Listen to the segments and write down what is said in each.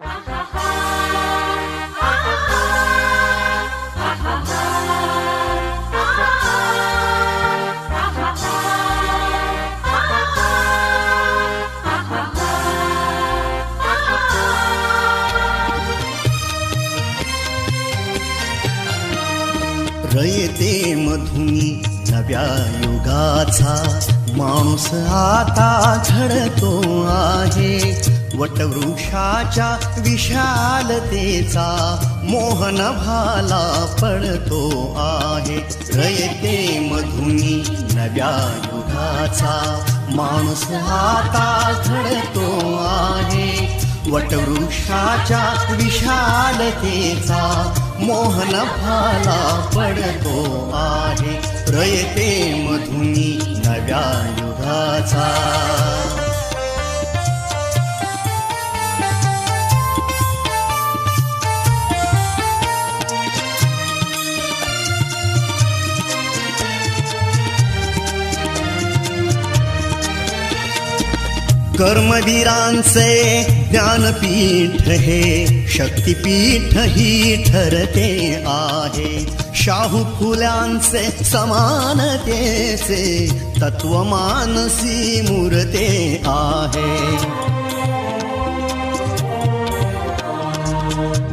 रयते मधुनी नव्या युगाचा माणूस आता घडतो आहे. वटवृक्षाच्या विशालतेचा मोहन भाला पडतो आहे. रयते मधुनी नव्या युगाचा माणूस आता घडतो आहे. वटवृक्षाच्या विशालतेचा मोहन भाला पडतो आहे. रयते मधुनी नव्या युगाचा. कर्मवीरांचे ज्ञानपीठ हे शक्तिपीठ ही ठरते आहे. शाहू फुल्यांचे समानतेचे तत्वमानसी मूर्ते आहे.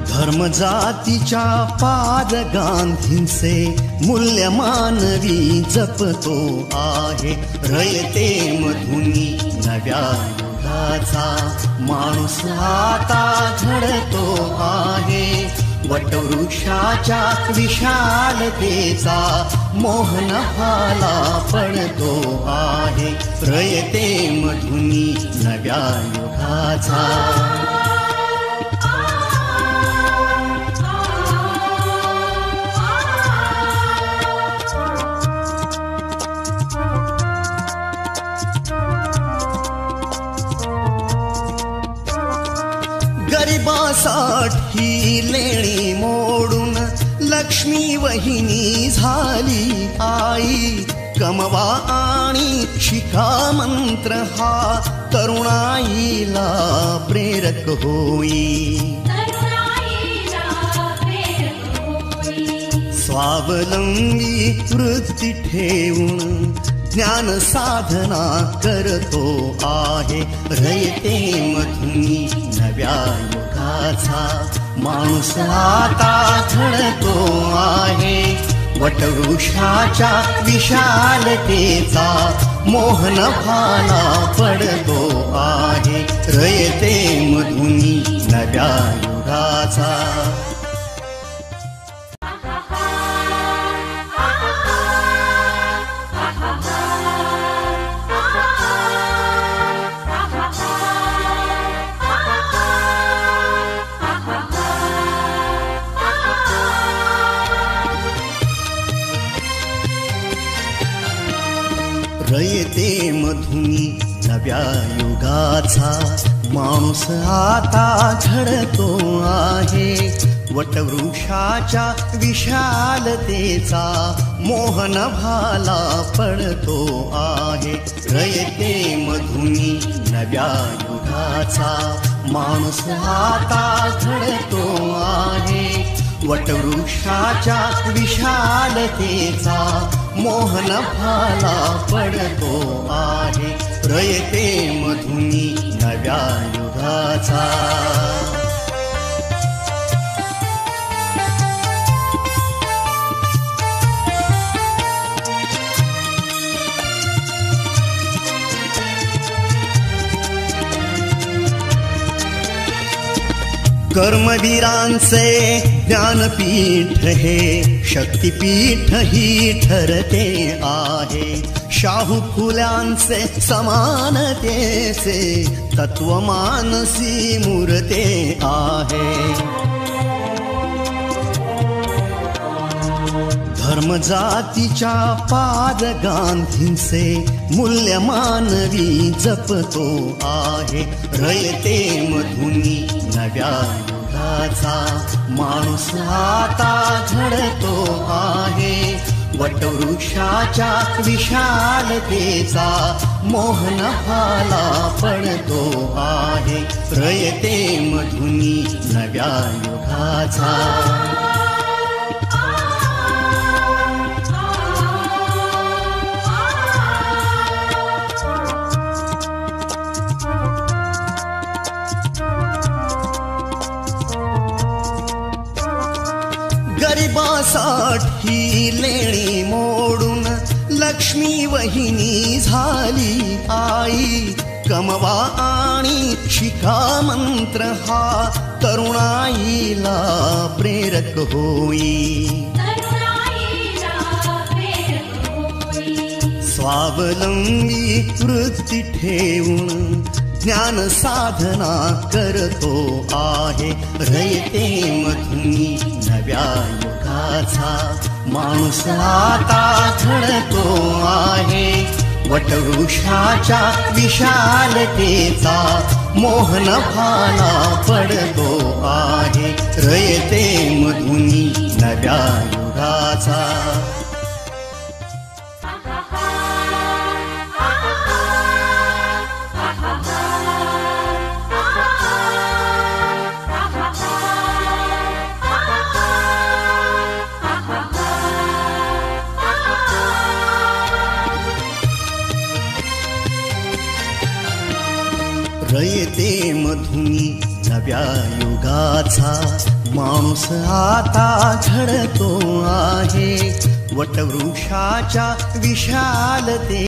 धर्म जातीच्या पाद गांधींचे मूल्य मानवी जपतो आहे. रयते मधुनी नव्या युगाचा माणूस आता घडतो आहे. वटवृक्षाच्या विशालतेचा मोहन भाला पडतो आहे. रयते मधुनी नव्या युगाचा. गरिबासाठी लेणी मोडून लक्ष्मी वहिनी झाली आई. कमवा आणि शिका मंत्र हा तरुणाईला प्रेरक होई. स्वावलंबी वृत्ती ठेवून ज्ञान साधना करतो आहे. रयते मधुनी नव्या युगाचा माणूस आता घडतो आहे. वटवृक्षाच्या विशालतेचा मोहन भाला पडतो आहे. रयते मधुनी नव्या युगाचा. रयते मधुनी नव्या युगाचा माणूस आता घडतो आहे. वटवृक्षाच्या विशालतेचा मोहन भाला पडतो आहे. रयते मधुनी नव्या युगाचा माणूस आता घडतो आहे. वटवृक्षाच्या विशालतेचा मोहन भाला पडतो आहे. रयते मधुनी नव्या युगाचा. कर्मवीरांचे ज्ञानपीठ हे शक्तिपीठ ही ठरते आहे. शाहू फुल्यांचे समानतेचे तत्वमानसी मूर्ते आहे. धर्म जातीच्या पाद गांधींचे मूल्य मानवी जपतो आहे. रयते मधुनी नव्या युगाचा माणूस आता घडतो आहे. वटवृक्षाच्या विशालतेचा मोहन भाला पडतो आहे. रयते मधुनी नव्या युगाचा. गरिबासाठी लेणी मोडून लक्ष्मी वहिनी झाली आई. कमवा आणि शिका मंत्र हा तरुणाईला प्रेरक होई. स्वावलंबी वृत्ती ठेवून ज्ञान साधना करतो आहे. रयते मधुनी नव्या युगाचा. माणूस आता घडतो आहे. वटवृक्षाच्या विशालतेचा मोहन भाला पडतो आहे. रयते मधुनी नव्या युगाचा. रयते मधुनी नव्या युगाचा. माणूस आता घडतो आहे. वटवृक्षाच्या विशालते